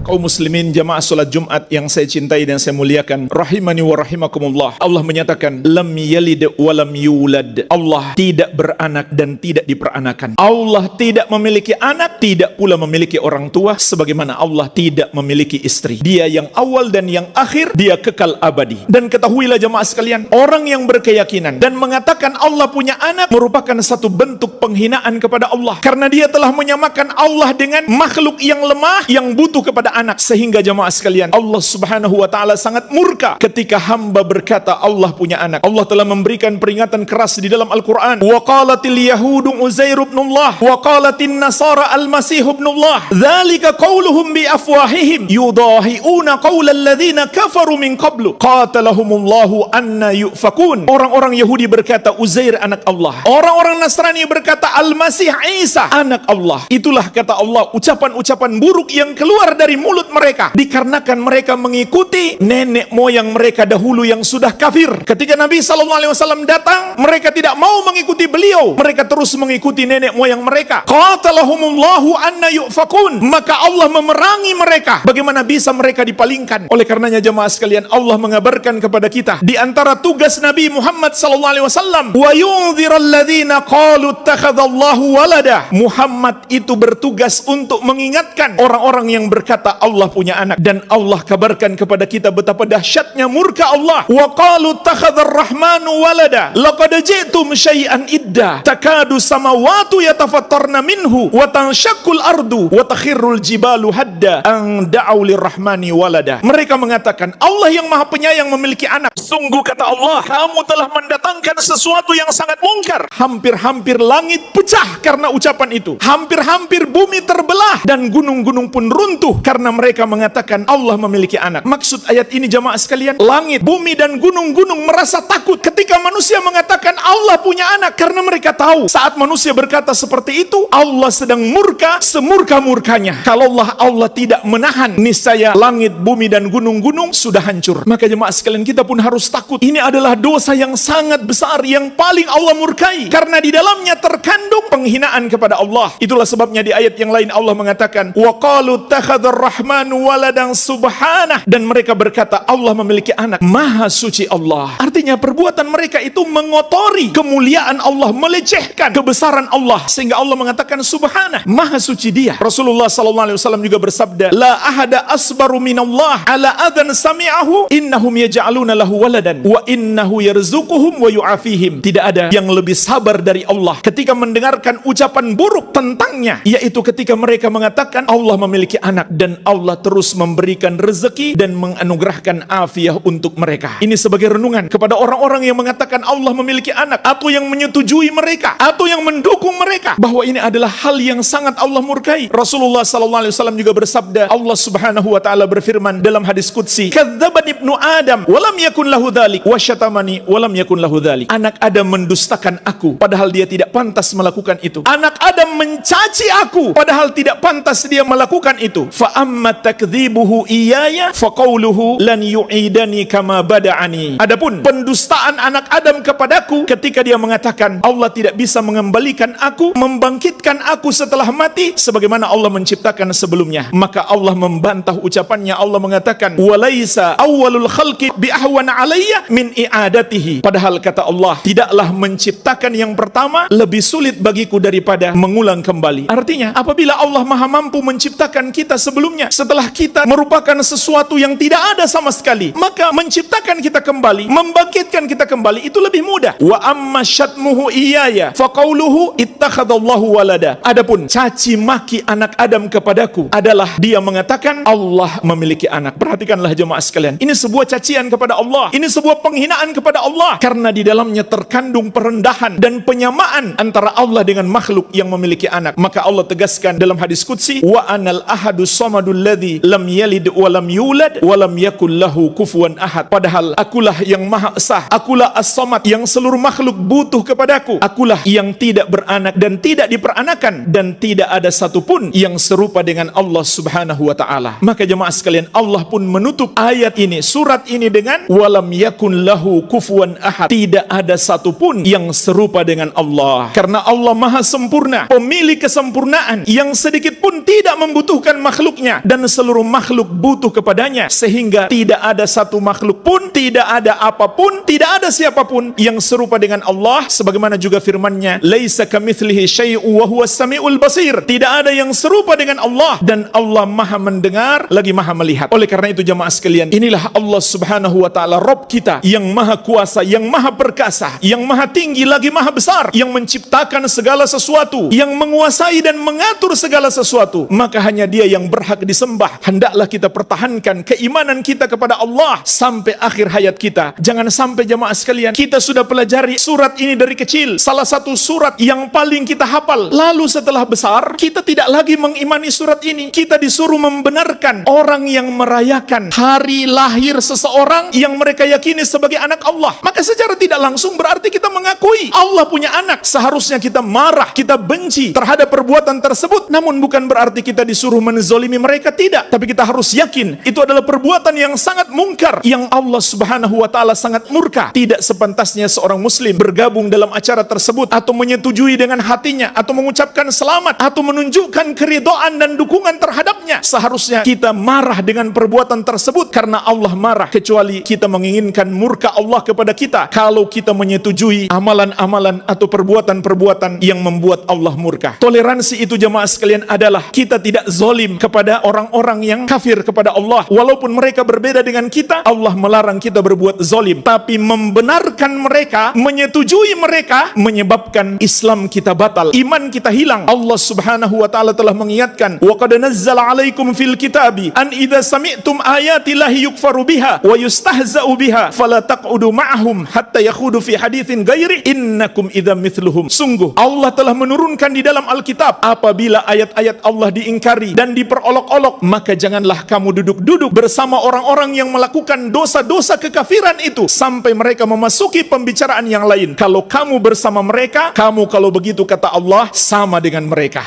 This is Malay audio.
Kaum muslimin jamaah salat Jumat yang saya cintai dan saya muliakan, rahimani wa rahimakumullah. Allah menyatakan lam yalid wa lam yulad. Allah tidak beranak dan tidak diperanakan. Allah tidak memiliki anak, tidak pula memiliki orang tua, sebagaimana Allah tidak memiliki istri. Dia yang awal dan yang akhir, dia kekal abadi. Dan ketahuilah jamaah sekalian, orang yang berkeyakinan dan mengatakan Allah punya anak merupakan satu bentuk penghinaan kepada Allah, karena dia telah menyamakan Allah dengan makhluk yang lemah yang butuh kepada anak. Sehingga jamaah sekalian, Allah subhanahu wa ta'ala sangat murka ketika hamba berkata Allah punya anak. Allah telah memberikan peringatan keras di dalam Al-Quran. Wa qalatil yahudu Uzair ibnullah wa qalatin nasara al-masih ibnullah dzalika qauluhum bi afwahihim yudahiuna qaulal ladzina kafaru min qablu qatalahumullahu anna yufakun. Orang-orang Yahudi berkata Uzair anak Allah. Orang-orang Nasrani berkata Al-Masih Isa anak Allah. Itulah kata Allah ucapan-ucapan buruk yang keluar dari mulut mereka dikarenakan mereka mengikuti nenek moyang mereka dahulu yang sudah kafir. Ketika Nabi SAW datang, mereka tidak mau mengikuti beliau, mereka terus mengikuti nenek moyang mereka. Qatalahumullahu anna yufakun. Maka Allah memerangi mereka. Bagaimana bisa mereka dipalingkan? Oleh karenanya jemaah sekalian, Allah mengabarkan kepada kita di antara tugas Nabi Muhammad SAW, wa yunziral ladzina qalu ittakhadallahu walada. Muhammad itu bertugas untuk mengingatkan orang-orang yang berkata Allah punya anak, dan Allah kabarkan kepada kita betapa dahsyatnya murka Allah. Wa qalu ittakhadar rahmanu walada laqad ji'tum syai'an idda takadu samawati yatafattarna minhu wa tanshaqqul ardu wa takhirrul jibalu hadda an da'u lirrahmani walada. Mereka mengatakan Allah yang maha penyayang memiliki anak. Sungguh kata Allah, kamu telah mendatangkan sesuatu yang sangat mungkar. Hampir-hampir langit pecah karena ucapan itu. Hampir-hampir bumi terbelah dan gunung-gunung pun runtuh karena mereka mengatakan Allah memiliki anak. Maksud ayat ini jamaah sekalian, langit, bumi dan gunung-gunung merasa takut ketika manusia mengatakan Allah punya anak, karena mereka tahu saat manusia berkata seperti itu Allah sedang murka semurka-murkanya. Kalaulah Allah tidak menahan, niscaya langit, bumi dan gunung-gunung sudah hancur. Maka jemaah sekalian, kita pun harus takut. Ini adalah dosa yang sangat besar yang paling Allah murkai, karena di dalamnya terkandung penghinaan kepada Allah. Itulah sebabnya di ayat yang lain Allah mengatakan wa qalu ittakhadar rahmanu waladan subhanah, dan mereka berkata Allah memiliki anak. Maha suci Allah. Artinya perbuatan mereka itu mengotori kemuliaan Allah, melecehkan kebesaran Allah, sehingga Allah mengatakan subhanah, maha suci dia. Rasulullah SAW juga bersabda la ahada asbaru minallah ala adhan sami'ahu innahum yaj'aluna lahu waladan wa innahu yarzuquhum wa yu'afihim. Tidak ada yang lebih sabar dari Allah ketika mendengarkan ucapan buruk tentangnya, yaitu ketika mereka mengatakan Allah memiliki anak, dan Allah terus memberikan rezeki dan menganugerahkan afiah untuk mereka. Ini sebagai renungan kepada orang-orang yang mengatakan Allah memiliki anak, atau yang menyetujui mereka, atau yang mendukung mereka, bahwa ini adalah hal yang sangat Allah murkai. Rasulullah SAW juga bersabda, Allah subhanahu wa ta'ala berfirman dalam hadis qudsi, kadzaban ibnu Adam walam yakun lahu dzalik wa syatamani walam yakun lahu dzalik. Anak Adam mendustakan aku padahal dia tidak pantas melakukan itu. Anak Adam mencaci aku padahal tidak pantas dia melakukan itu. Fa amma takdzibuhu iyaya fa qauluhu lan yu'idani kama bada'ani. Adapun pendustaan anak Adam kepadaku ketika dia mengatakan Allah tidak bisa mengembalikan aku, membangkitkan aku setelah mati sebagaimana Allah menciptakan sebelumnya, maka Allah membantah ucapannya. Allah mengatakan walaisa awwalul khalqi bi ahwana alayya min i'adatihi. Padahal kata Allah, tidaklah menciptakan yang pertama lebih sulit bagiku daripada mengulang kembali. Artinya apabila Allah maha mampu menciptakan kita sebelumnya, setelah kita merupakan sesuatu yang tidak ada sama sekali, maka menciptakan kita kembali, membangkitkan kita kembali itu lebih mudah. Wa amma syatmuhu iyaya fa qauluhu ittakhadallahu walada. Adapun caci maki anak Adam kepadaku adalah dia mengatakan Allah memiliki anak. Perhatikanlah jemaah sekalian, ini sebuah cacian kepada Allah, ini sebuah penghinaan kepada Allah, karena di dalamnya terkandung perendahan dan penyamaan antara Allah dengan makhluk yang memiliki anak. Maka Allah tegaskan dalam hadis qudsi wa anal ahadus samadul ladzi lam yalid wa lam yulad wa lam yakul lahu kufuwan ahad. Padahal akulah yang maha esa, akulah as-samad yang seluruh makhluk butuh kepadaku, akulah yang tidak beranak dan tidak diperanakan, dan tidak ada satupun yang serupa dengan Allah subhanahu wa ta'ala. Maka jemaah sekalian, Allah pun menutup ayat ini, surat ini dengan walam yakun lahu kufuwan ahad. Tidak ada satupun yang serupa dengan Allah, karena Allah maha sempurna, pemilik kesempurnaan yang sedikit pun tidak membutuhkan makhluknya mendengarnya, dan seluruh makhluk butuh kepadanya, sehingga tidak ada satu makhluk pun, tidak ada apapun, tidak ada siapapun yang serupa dengan Allah, sebagaimana juga firman-Nya, laisa kamitslihi syai'un wa huwas samiul basir. Tidak ada yang serupa dengan Allah, dan Allah Maha mendengar lagi Maha melihat. Oleh karena itu jamaah sekalian, inilah Allah Subhanahu wa taala Rabb kita yang Maha kuasa, yang Maha perkasa, yang Maha tinggi lagi Maha besar, yang menciptakan segala sesuatu, yang menguasai dan mengatur segala sesuatu. Maka hanya Dia yang berhak disembah. Hendaklah kita pertahankan keimanan kita kepada Allah sampai akhir hayat kita. Jangan sampai jamaah sekalian, kita sudah pelajari surat ini dari kecil, salah satu surat yang paling kita hafal, lalu setelah besar kita tidak lagi mengimani surat ini. Kita disuruh membenarkan orang yang merayakan hari lahir seseorang yang mereka yakini sebagai anak Allah. Maka secara tidak langsung berarti kita mengakui Allah punya anak. Seharusnya kita marah, kita benci terhadap perbuatan tersebut, namun bukan berarti kita disuruh menzolimi mereka, tidak. Tapi kita harus yakin itu adalah perbuatan yang sangat mungkar, yang Allah Subhanahu wa taala sangat murka. Tidak sepantasnya seorang muslim bergabung dalam acara tersebut, atau menyetujui dengan hatinya, atau mengucapkan selamat, atau menunjukkan keridhaan dan dukungan terhadapnya. Seharusnya kita marah dengan perbuatan tersebut, karena Allah marah, kecuali kita menginginkan murka Allah kepada kita kalau kita menyetujui amalan-amalan atau perbuatan-perbuatan yang membuat Allah murka. Toleransi itu jamaah sekalian adalah kita tidak zolim kepada orang-orang yang kafir kepada Allah. Walaupun mereka berbeda dengan kita, Allah melarang kita berbuat zolim. Tapi membenarkan mereka, menyetujui mereka, menyebabkan Islam kita batal, iman kita hilang. Allah Subhanahu wa taala telah mengingatkan, wa qad nazzala 'alaikum fil kitabi an idza sami'tum ayati llahi yukfaru biha wa yustahza'u biha fala taq'udu ma'ahum hatta yakhudu fi haditsin ghairi innakum idzam mithluhum. Sungguh Allah telah menurunkan di dalam Alkitab, apabila ayat-ayat Allah diingkari dan diperolok-olok, maka janganlah kamu duduk-duduk bersama orang-orang yang melakukan dosa-dosa kekafiran itu sampai mereka memasuki pembicaraan yang lain. Kalau kamu bersama mereka, kamu kalau begitu kata Allah sama dengan mereka.